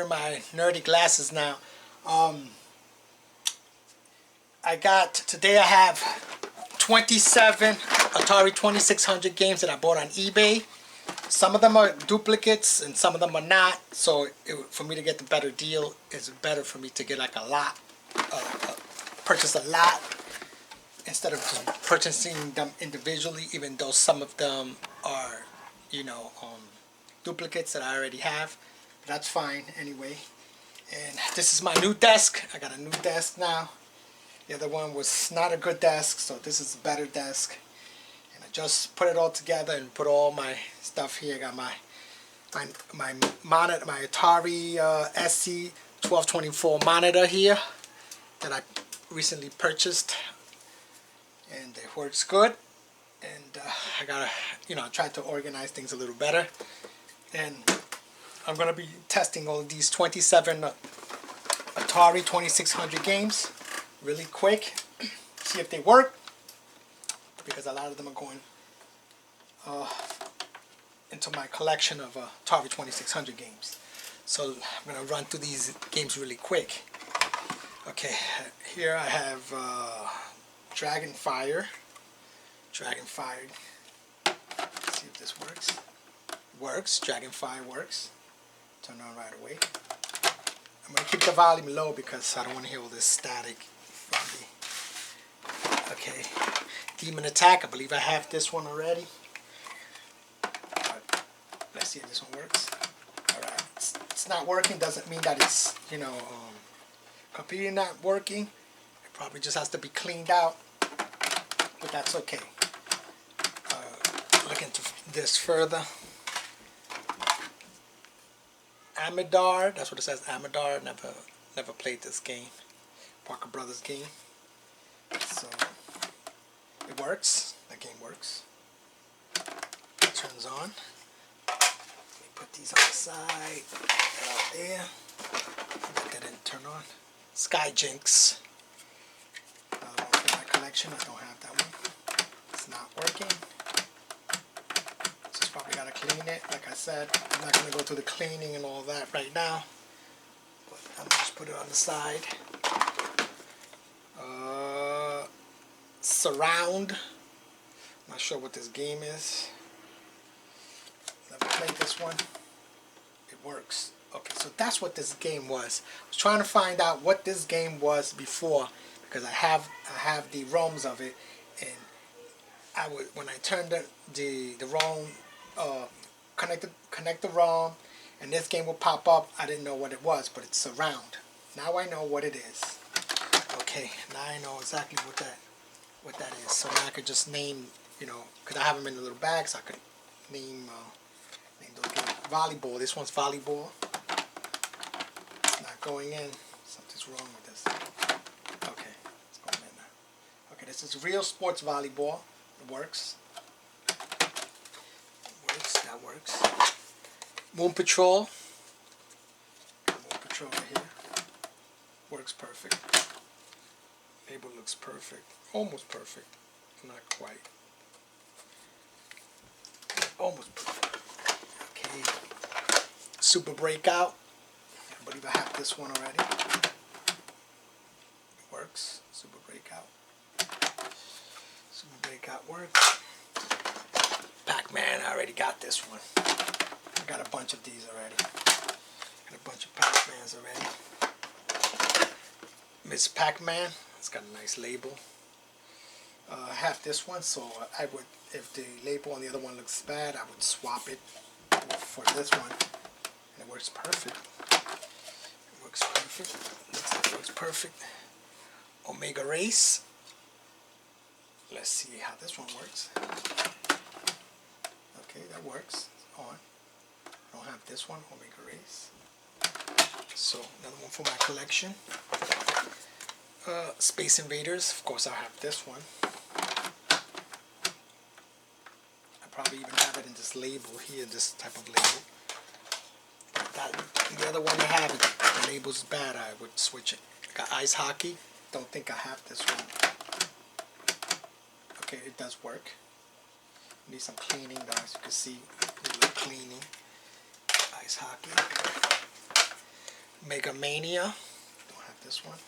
wearing my nerdy glasses now. Today I have 27 Atari 2600 games that I bought on eBay. Some of them are duplicates and some of them are not. So for me to get the better deal, it's better for me to get like a lot, purchase a lot instead of just purchasing them individually, even though some of them are, you know, duplicates that I already have. But that's fine anyway. And this is my new desk. I got a new desk now. The other one was not a good desk, so this is a better desk. And I just put it all together and put all my stuff here. I got my monitor, my Atari SC 1224 monitor here that I recently purchased, and it works good. And I gotta, you know, I tried to organize things a little better. And I'm gonna be testing all of these 27 Atari 2600 games really quick, see if they work, because a lot of them are going into my collection of Atari 2600 games. So I'm going to run through these games really quick. Okay, here I have Dragonfire. Let's see if this works. Works. Dragonfire works. Turn on right away. I'm going to keep the volume low because I don't want to hear all this static from me. Okay, Demon Attack. I believe I have this one already. Let's see if this one works. Alright, it's not working. Doesn't mean that it's, you know, completely not working. It probably just has to be cleaned out, but that's okay. Look into this further. Amadar, that's what it says, Amadar. Never played this game. Parker Brothers game. So it works. That game works. It turns on. Let me put these on the side. That out there. That didn't turn on. Skyjinx. Another one for my collection. I don't have that one. It's not working. Just probably gotta clean it. Like I said, I'm not gonna go through the cleaning and all that right now. But I'm gonna just put it on the side. Surround. Not sure what this game is. Never played this one. It works. Okay, so that's what this game was. I was trying to find out what this game was before, because I have the ROMs of it, and when I turned the ROM, connect the ROM, and this game will pop up. I didn't know what it was, but it's Surround. Now I know what it is. Okay, now I know exactly what that is. So now I could just name, you know, because I have them in the little bags, so I could name those games. Volleyball. This one's volleyball. It's not going in. Something's wrong with this. Okay, it's going in now. Okay, this is Real Sports Volleyball. It works. That works. Moon Patrol. Moon Patrol right here. Works perfect. Label looks perfect. Almost perfect. Not quite. Almost perfect. Okay. Super Breakout. I believe I have this one already. It works. Super Breakout. Super Breakout works. Pac-Man, I already got this one. I got a bunch of these already. Got a bunch of Pac-Mans already. Miss Pac-Man. It's got a nice label. I have this one, so I would, if the label on the other one looks bad, I would swap it for this one. And it works perfect. It works perfect. Looks like it works perfect. Omega Race. Let's see how this one works. Okay, that works. It's on. I don't have this one, Omega Race. So, another one for my collection. Space Invaders. Of course, I have this one. I probably even have it in this label here, this type of label. The other one I have, the label's bad, I would switch it. I got Ice Hockey. Don't think I have this one. Okay, it does work. Need some cleaning though, as you can see. A little cleaning. Ice Hockey. Mega Mania. Don't have this one.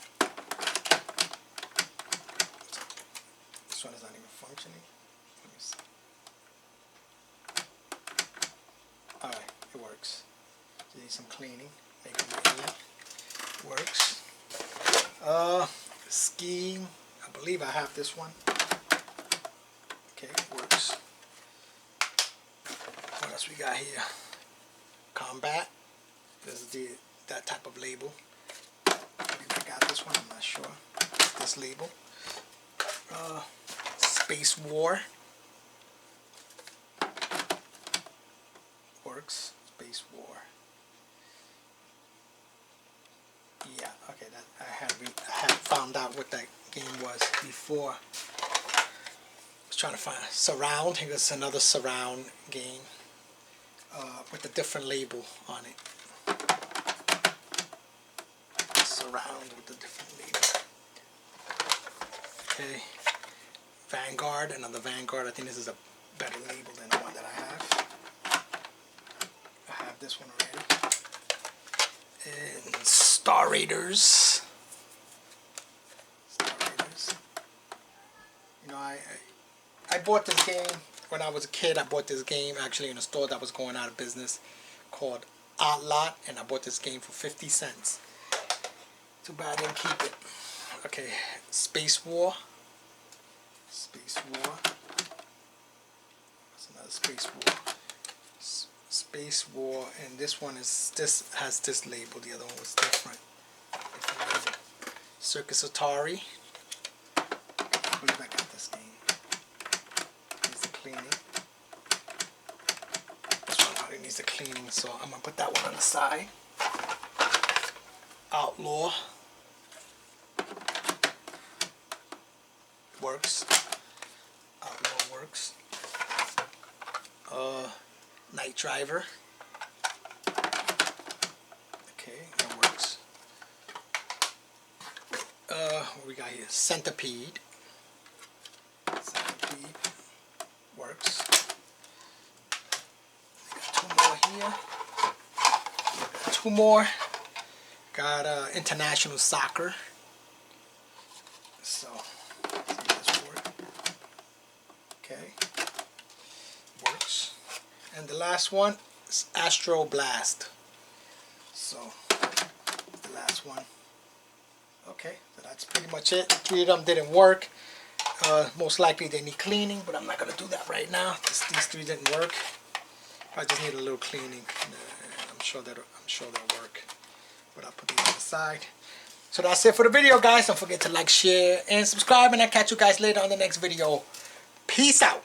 This one is not even functioning. Let me see. Alright, it works. You need some cleaning. Mega Mania. Works. Scheme. I believe I have this one. Okay, it works. What else we got here? Combat. This is that type of label. I believe I got this one. I'm not sure. This label. Space War. Works. Space War. Yeah, okay, that I had found out what that game was before. I was trying to find Surround. Here goes another Surround game with a different label on it. Surround with a different label. Okay, Vanguard, another Vanguard. I think this is a better label than the one that I have. I have this one already. And Star Raiders. You know, I bought this game when I was a kid. I bought this game actually in a store that was going out of business called Lot, and I bought this game for 50 cents. Too bad I didn't keep it. Okay, Space War. Space War. That's another Space War. Space War, and this one is has this label. The other one was different. Different label. Circus Atari. I believe I got this game. Needs the cleaning. This one probably needs the cleaning, so I'm gonna put that one on the side. Outlaw. Works. Outlaw works. Night Driver. Okay, that works. What we got here? Centipede. Centipede works. Got two more here. Two more. Got International Soccer. So, let's see this work. Okay. Works. And the last one is Astro Blast. So, the last one. Okay, so that's pretty much it. 3 of them didn't work. Most likely they need cleaning, but I'm not going to do that right now. These 3 didn't work. I just need a little cleaning. I'm sure they'll work. But I'll put these on the side. So that's it for the video, guys. Don't forget to like, share, and subscribe. And I'll catch you guys later on the next video. Peace out.